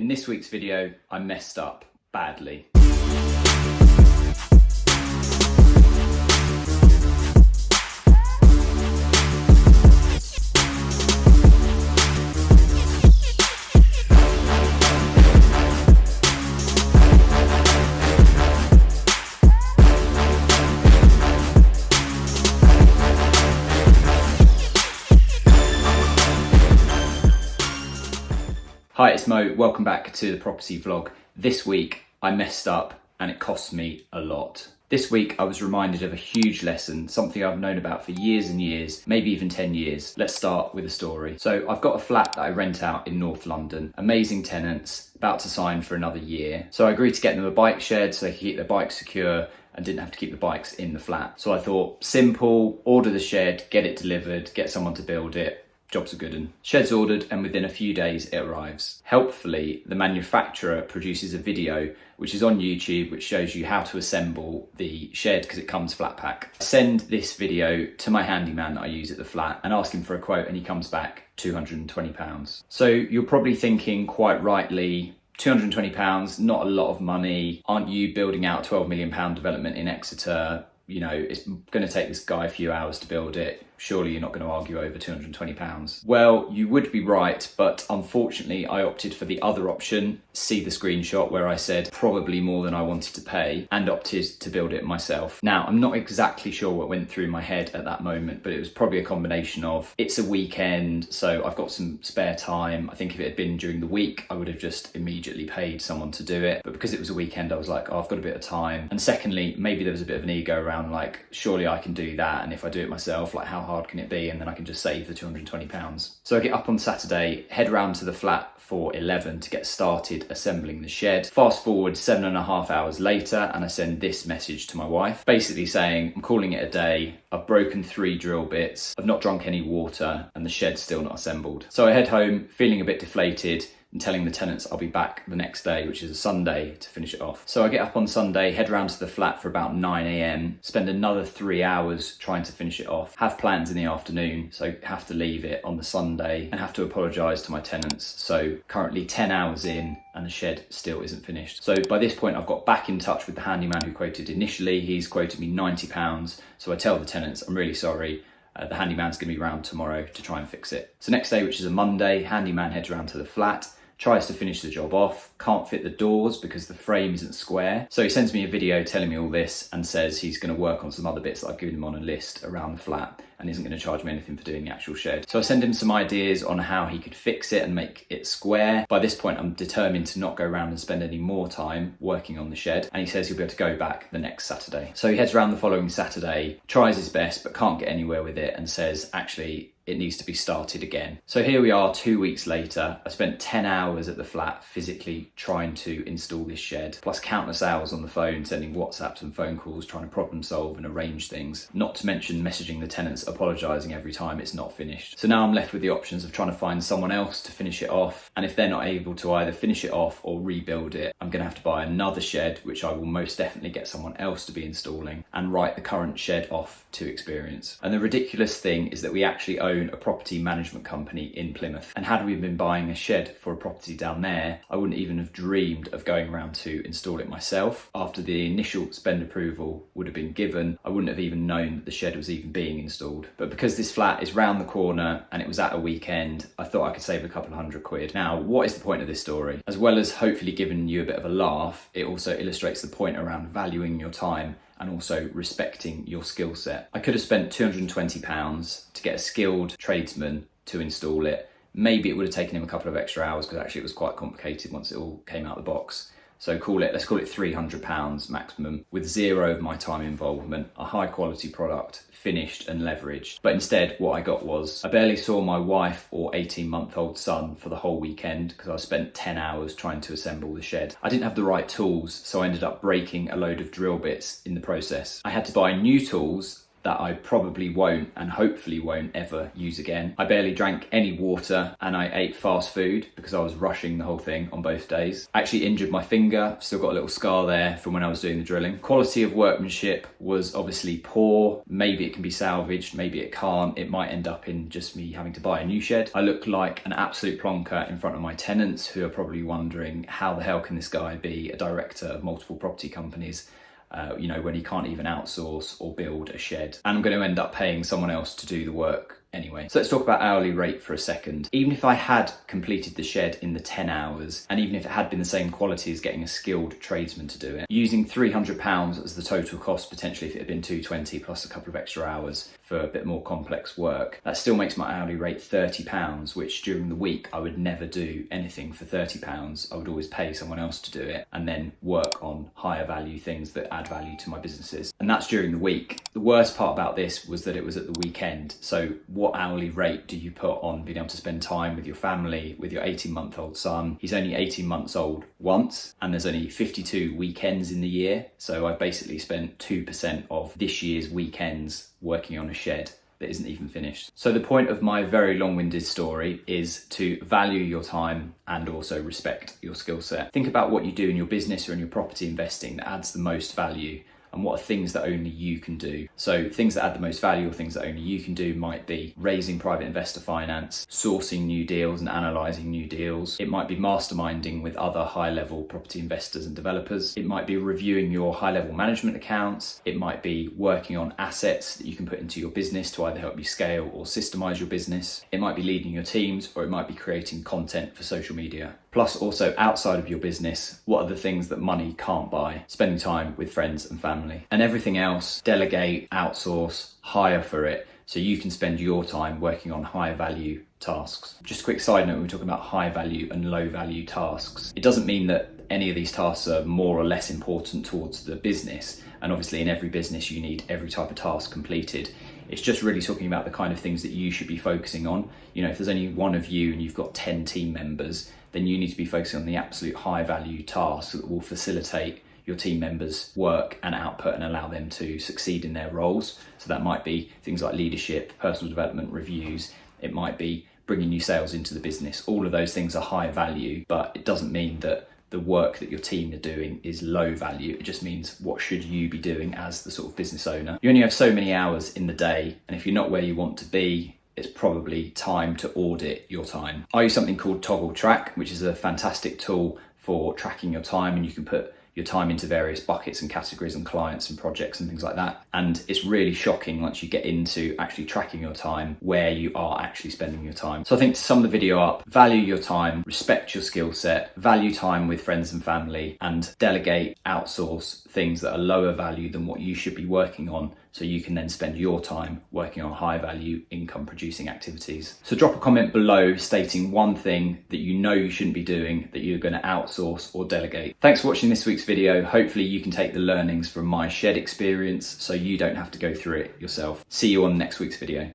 In this week's video, I messed up badly. Hi, it's Mo. Welcome back to the property vlog. This week I messed up and it cost me a lot. This week I was reminded of a huge lesson, something I've known about for years and years, maybe even 10 years. Let's start with a story. So I've got a flat that I rent out in North London, amazing tenants, about to sign for another year. So I agreed to get them a bike shed so they could keep their bikes secure and didn't have to keep the bikes in the flat. So I thought, simple, order the shed, get it delivered, get someone to build it. Job's a good one. Shed's ordered and within a few days it arrives. Helpfully, the manufacturer produces a video which is on YouTube which shows you how to assemble the shed because it comes flat pack. Send this video to my handyman that I use at the flat and ask him for a quote and he comes back £220. So you're probably thinking quite rightly, £220, not a lot of money. Aren't you building out a £12 million development in Exeter? You know, it's going to take this guy a few hours to build it. Surely you're not going to argue over £220. Well, you would be right, but unfortunately I opted for the other option. See the screenshot where I said probably more than I wanted to pay and opted to build it myself. Now, I'm not exactly sure what went through my head at that moment, but it was probably a combination of it's a weekend, so I've got some spare time. I think if it had been during the week, I would have just immediately paid someone to do it. But because it was a weekend, I was like, oh, I've got a bit of time. And secondly, maybe there was a bit of an ego around like, surely I can do that. And if I do it myself, like how hard can it be? And then I can just save the £220. So I get up on Saturday, head round to the flat for 11 to get started assembling the shed. Fast forward 7.5 hours later and I send this message to my wife, basically saying, I'm calling it a day. I've broken 3 drill bits. I've not drunk any water and the shed's still not assembled. So I head home feeling a bit deflated and telling the tenants I'll be back the next day, which is a Sunday, to finish it off. So I get up on Sunday, head round to the flat for about 9 AM, spend another 3 hours trying to finish it off, have plans in the afternoon, so have to leave it on the Sunday and have to apologise to my tenants. So currently 10 hours in and the shed still isn't finished. So by this point I've got back in touch with the handyman who quoted initially. He's quoted me £90. So I tell the tenants, I'm really sorry. The handyman's going to be around tomorrow to try and fix it. So next day, which is a Monday, handyman heads around to the flat, tries to finish the job off, can't fit the doors because the frame isn't square. So he sends me a video telling me all this and says he's going to work on some other bits that I've given him on a list around the flat and isn't going to charge me anything for doing the actual shed. So I send him some ideas on how he could fix it and make it square. By this point, I'm determined to not go around and spend any more time working on the shed. And he says he'll be able to go back the next Saturday. So he heads around the following Saturday, tries his best, but can't get anywhere with it and says, actually, it needs to be started again. So here we are 2 weeks later. I spent 10 hours at the flat physically trying to install this shed, plus countless hours on the phone, sending WhatsApps and phone calls, trying to problem solve and arrange things. Not to mention messaging the tenants, apologising every time it's not finished. So now I'm left with the options of trying to find someone else to finish it off. And if they're not able to either finish it off or rebuild it, I'm gonna have to buy another shed, which I will most definitely get someone else to be installing, and write the current shed off to Experience. And the ridiculous thing is that we actually own a property management company in Plymouth. And had we been buying a shed for a property down there, I wouldn't even have dreamed of going around to install it myself. After the initial spend approval would have been given, I wouldn't have even known that the shed was even being installed. But because this flat is round the corner and it was at a weekend, I thought I could save a couple of £100. Now, what is the point of this story? As well as hopefully giving you a bit of a laugh, it also illustrates the point around valuing your time and also respecting your skill set. I could have spent £220 to get a skilled tradesman to install it. Maybe it would have taken him a couple of extra hours because actually it was quite complicated once it all came out of the box. So let's call it £300 maximum, with zero of my time involvement, a high quality product, finished and leveraged. But instead what I got was, I barely saw my wife or 18-month-old son for the whole weekend because I spent 10 hours trying to assemble the shed. I didn't have the right tools, so I ended up breaking a load of drill bits in the process. I had to buy new tools that I probably won't and hopefully won't ever use again. I barely drank any water and I ate fast food because I was rushing the whole thing on both days. I actually injured my finger, still got a little scar there from when I was doing the drilling. Quality of workmanship was obviously poor. Maybe it can be salvaged, maybe it can't. It might end up in just me having to buy a new shed. I look like an absolute plonker in front of my tenants, who are probably wondering, how the hell can this guy be a director of multiple property companies when he can't even outsource or build a shed? And I'm going to end up paying someone else to do the work anyway. So let's talk about hourly rate for a second. Even if I had completed the shed in the 10 hours, and even if it had been the same quality as getting a skilled tradesman to do it, using £300 as the total cost, potentially if it had been 220 plus a couple of extra hours for a bit more complex work, that still makes my hourly rate £30, which during the week I would never do anything for £30. I would always pay someone else to do it and then work on higher value things that add value to my businesses. And that's during the week. The worst part about this was that it was at the weekend. So what hourly rate do you put on being able to spend time with your family, with your 18-month-old son? He's only 18 months old once, and there's only 52 weekends in the year. So I've basically spent 2% of this year's weekends working on a shed that isn't even finished. So the point of my very long-winded story is to value your time and also respect your skill set. Think about what you do in your business or in your property investing that adds the most value, and what are things that only you can do. So things that add the most value or things that only you can do might be raising private investor finance, sourcing new deals and analysing new deals. It might be masterminding with other high-level property investors and developers. It might be reviewing your high-level management accounts. It might be working on assets that you can put into your business to either help you scale or systemize your business. It might be leading your teams, or it might be creating content for social media. Plus also outside of your business, what are the things that money can't buy? Spending time with friends and family. And everything else, delegate, outsource, hire for it, so you can spend your time working on higher value tasks. Just a quick side note, when we're talking about high value and low value tasks, it doesn't mean that any of these tasks are more or less important towards the business. And obviously in every business you need every type of task completed. It's just really talking about the kind of things that you should be focusing on. If there's only one of you and you've got 10 team members, then you need to be focusing on the absolute high value tasks that will facilitate your team members' work and output and allow them to succeed in their roles. So that might be things like leadership, personal development, reviews. It might be bringing new sales into the business. All of those things are high value, but it doesn't mean that the work that your team are doing is low value. It just means, what should you be doing as the sort of business owner? You only have so many hours in the day, and if you're not where you want to be, it's probably time to audit your time. I use something called Toggle Track, which is a fantastic tool for tracking your time, and you can put your time into various buckets and categories and clients and projects and things like that. And it's really shocking once you get into actually tracking your time, where you are actually spending your time. So I think, to sum the video up, value your time, respect your skill set, value time with friends and family, and delegate, outsource things that are lower value than what you should be working on, so you can then spend your time working on high value income producing activities. So drop a comment below stating one thing that you know you shouldn't be doing, that you're going to outsource or delegate. Thanks for watching this week's video. Hopefully you can take the learnings from my shed experience so you don't have to go through it yourself. See you on next week's video.